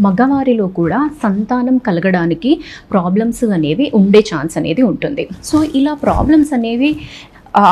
మగవారిలో కూడా సంతానం కలగడానికి ప్రాబ్లమ్స్ అనేవి ఉండే ఛాన్స్ అనేది ఉంటుంది. సో ఇలా ప్రాబ్లమ్స్ అనేవి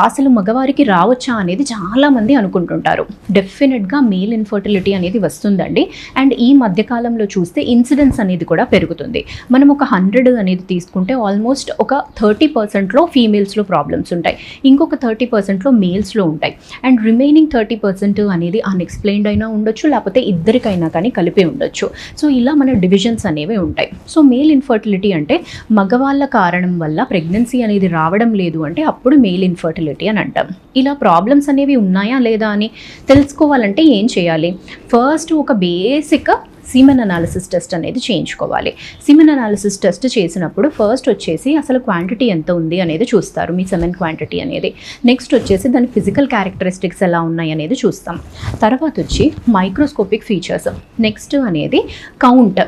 అసలు మగవారికి రావచ్చా అనేది చాలామంది అనుకుంటుంటారు. డెఫినెట్గా మేల్ ఇన్ఫర్టిలిటీ అనేది వస్తుందండి. అండ్ ఈ మధ్యకాలంలో చూస్తే ఇన్సిడెన్స్ అనేది కూడా పెరుగుతుంది. మనం ఒక 100 అనేది తీసుకుంటే ఆల్మోస్ట్ ఒక 30%లో ఫీమేల్స్లో ప్రాబ్లమ్స్ ఉంటాయి, ఇంకొక 30%లో మేల్స్లో ఉంటాయి. అండ్ రిమైనింగ్ 30% అనేది అన్ఎక్స్ప్లెయిన్డ్ అయినా ఉండొచ్చు, లేకపోతే ఇద్దరికైనా కానీ కలిపి ఉండొచ్చు. సో ఇలా మన డివిజన్స్ అనేవి ఉంటాయి. సో మేల్ ఇన్ఫర్టిలిటీ అంటే మగవాళ్ళ కారణం వల్ల ప్రెగ్నెన్సీ అనేది రావడం లేదు అంటే అప్పుడు మేల్ ఇన్ఫర్టిలిటీ అని అంటాం. ఇలా ప్రాబ్లమ్స్ అనేవి ఉన్నాయా లేదా అని తెలుసుకోవాలంటే ఏం చేయాలి? ఫస్ట్ ఒక బేసిక్ సిమెన్ అనాలిసిస్ టెస్ట్ అనేది చేయించుకోవాలి. సిమెన్ అనాలిసిస్ టెస్ట్ చేసినప్పుడు ఫస్ట్ వచ్చేసి అసలు క్వాంటిటీ ఎంత ఉంది అనేది చూస్తారు, మీ సెమెన్ క్వాంటిటీ అనేది. నెక్స్ట్ వచ్చేసి దాని ఫిజికల్ క్యారెక్టరిస్టిక్స్ ఎలా ఉన్నాయి అనేది చూస్తాం. తర్వాత వచ్చి మైక్రోస్కోపిక్ ఫీచర్స్. నెక్స్ట్ అనేది కౌంట్,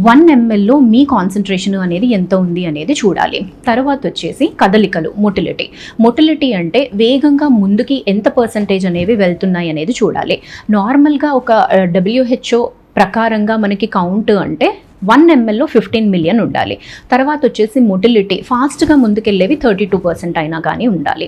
1 mlలో మీ కాన్సన్ట్రేషన్ అనేది ఎంత ఉంది అనేది చూడాలి. తర్వాత వచ్చేసి కదలికలు, మొటిలిటీ అంటే వేగంగా ముందుకి ఎంత పర్సంటేజ్ అనేవి వెళ్తున్నాయి అనేది చూడాలి. నార్మల్గా ఒక WHO ప్రకారంగా మనకి కౌంట్ అంటే 1 mlలో 15 మిలియన్ ఉండాలి. తర్వాత వచ్చేసి మొటిలిటీ, ఫాస్ట్గా ముందుకెళ్ళేవి 32% అయినా కానీ ఉండాలి.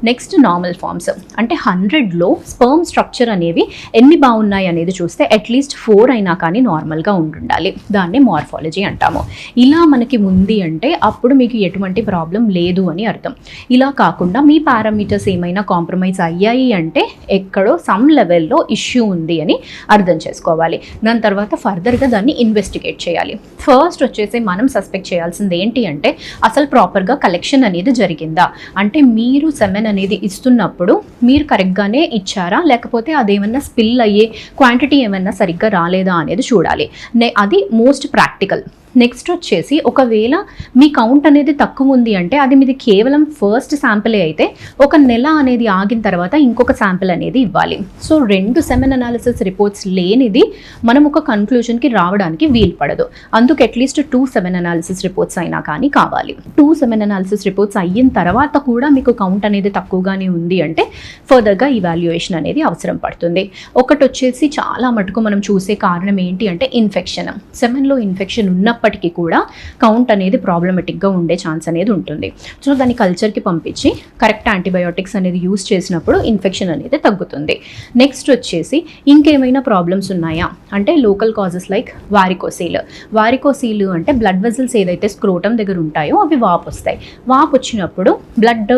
నెక్స్ట్ నార్మల్ ఫార్మ్స్ అంటే 100లో స్పర్మ్ స్ట్రక్చర్ అనేవి ఎన్ని బాగున్నాయి అనేది చూస్తే అట్లీస్ట్ 4 అయినా కానీ నార్మల్గా ఉండాలి. దాన్ని మార్ఫాలజీ అంటాము. ఇలా మనకి ఉంది అంటే అప్పుడు మీకు ఎటువంటి ప్రాబ్లం లేదు అని అర్థం. ఇలా కాకుండా మీ పారామీటర్స్ ఏమైనా కాంప్రమైజ్ అయ్యాయి అంటే ఎక్కడో సమ్ లెవెల్లో ఇష్యూ ఉంది అని అర్థం చేసుకోవాలి. దాని తర్వాత ఫర్దర్గా దాన్ని ఇన్వెస్టిగేట్ చేయాలి. ఫస్ట్ వచ్చేసి మనం సస్పెక్ట్ చేయాల్సింది ఏంటి అంటే అసలు ప్రాపర్గా కలెక్షన్ అనేది జరిగిందా, అంటే మీరు సెమెన్ అనేది ఇస్తున్నప్పుడు మీరు కరెక్ట్గానే ఇచ్చారా, లేకపోతే అదేమన్నా స్పిల్ అయ్యే క్వాంటిటీ ఏమన్నా సరిగ్గా రాలేదా అనేది చూడాలి. అది మోస్ట్ ప్రాక్టికల్. నెక్స్ట్ వచ్చేసి ఒకవేళ మీ కౌంట్ అనేది తక్కువ ఉంది అంటే అది మీది కేవలం ఫస్ట్ శాంపిలే అయితే ఒక నెల అనేది ఆగిన తర్వాత ఇంకొక శాంపిల్ అనేది ఇవ్వాలి. సో 2 సెమెన్ అనాలిసిస్ రిపోర్ట్స్ లేనిది మనం ఒక కన్క్లూజన్కి రావడానికి వీలు పడదు. అందుకు అట్లీస్ట్ 2 సెమెన్ అనాలిసిస్ రిపోర్ట్స్ అయినా కానీ కావాలి. 2 సెమెన్ అనాలిసిస్ రిపోర్ట్స్ అయిన తర్వాత కూడా మీకు కౌంట్ అనేది తక్కువగానే ఉంది అంటే ఫర్దర్గా ఇవాల్యుయేషన్ అనేది అవసరం పడుతుంది. ఒకటి వచ్చేసి చాలా మటుకు మనం చూసే కారణం ఏంటి అంటే ఇన్ఫెక్షన్. సెమెన్లో ఇన్ఫెక్షన్ ఉన్నప్పటికీ కూడా కౌంట్ అనేది ప్రాబ్లమెటిక్గా ఉండే ఛాన్స్ అనేది ఉంటుంది. సో దాన్ని కల్చర్కి పంపించి కరెక్ట్ యాంటీబయోటిక్స్ అనేది యూస్ చేసినప్పుడు ఇన్ఫెక్షన్ అనేది తగ్గుతుంది. నెక్స్ట్ వచ్చేసి ఇంకేమైనా ప్రాబ్లమ్స్ ఉన్నాయా అంటే లోకల్ కాజెస్ లైక్ వారికోసీల్ అంటే బ్లడ్ వెజల్స్ ఏదైతే స్క్రోటం దగ్గర ఉంటాయో అవి వాపు వస్తాయి. వాపు వచ్చినప్పుడు బ్లడ్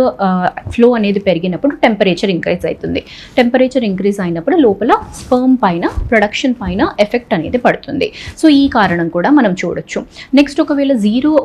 ఫ్లో అనేది పెరిగినప్పుడు టెంపరేచర్ ఇంక్రీజ్ అవుతుంది. టెంపరేచర్ ఇంక్రీజ్ అయినప్పుడు లోపల స్పర్మ్ పైన ప్రొడక్షన్ పైన ఎఫెక్ట్ అనేది పడుతుంది. సో ఈ కారణం కూడా మనం చూడొచ్చు. నెక్స్ట్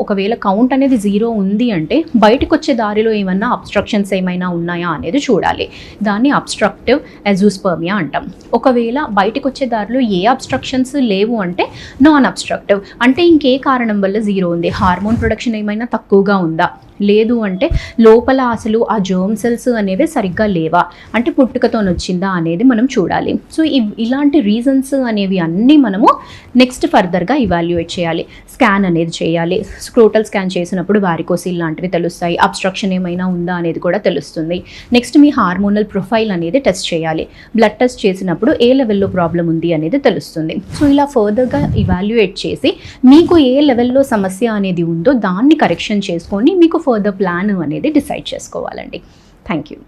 ఒకవేళ కౌంట్ అనేది 0 ఉంది అంటే బయటకు వచ్చే దారిలో ఏమన్నా అబ్స్ట్రక్షన్స్ ఏమైనా ఉన్నాయా అనేది చూడాలి. దాన్ని అబ్స్ట్రక్టివ్ ఎజూస్పర్మియా అంటాం. ఒకవేళ బయటకు వచ్చే దారిలో ఏ అబ్స్ట్రక్షన్స్ లేవు అంటే నాన్ అబ్స్ట్రక్టివ్, అంటే ఇంకే కారణం వల్ల 0 ఉంది. హార్మోన్ ప్రొడక్షన్ ఏమైనా తక్కువగా ఉందా, లేదు అంటే లోపల అసలు ఆ జర్మ్ సెల్స్ అనేవి సరిగ్గా లేవా, అంటే పుట్టుకతో వచ్చిందా అనేది మనం చూడాలి. సో ఇలాంటి రీజన్స్ అనేవి అన్నీ మనము నెక్స్ట్ ఫర్దర్గా ఇవాల్యుయేట్ చేయాలి. స్కాన్ అనేది చేయాలి. స్క్రోటల్ స్కాన్ చేసినప్పుడు వారికోసిల్ లాంటివి తెలుస్తాయి. అబ్స్ట్రక్షన్ ఏమైనా ఉందా అనేది కూడా తెలుస్తుంది. నెక్స్ట్ మీ హార్మోనల్ ప్రొఫైల్ అనేది టెస్ట్ చేయాలి. బ్లడ్ టెస్ట్ చేసినప్పుడు ఏ లెవెల్లో ప్రాబ్లం ఉంది అనేది తెలుస్తుంది. సో ఇలా ఫర్దర్గా ఇవాల్యుయేట్ చేసి మీకు ఏ లెవెల్లో సమస్య అనేది ఉందో దాన్ని కరెక్షన్ చేసుకొని మీకు ఫర్దర్ ప్లాన్ అనేది డిసైడ్ చేసుకోవాలండి. Thank you.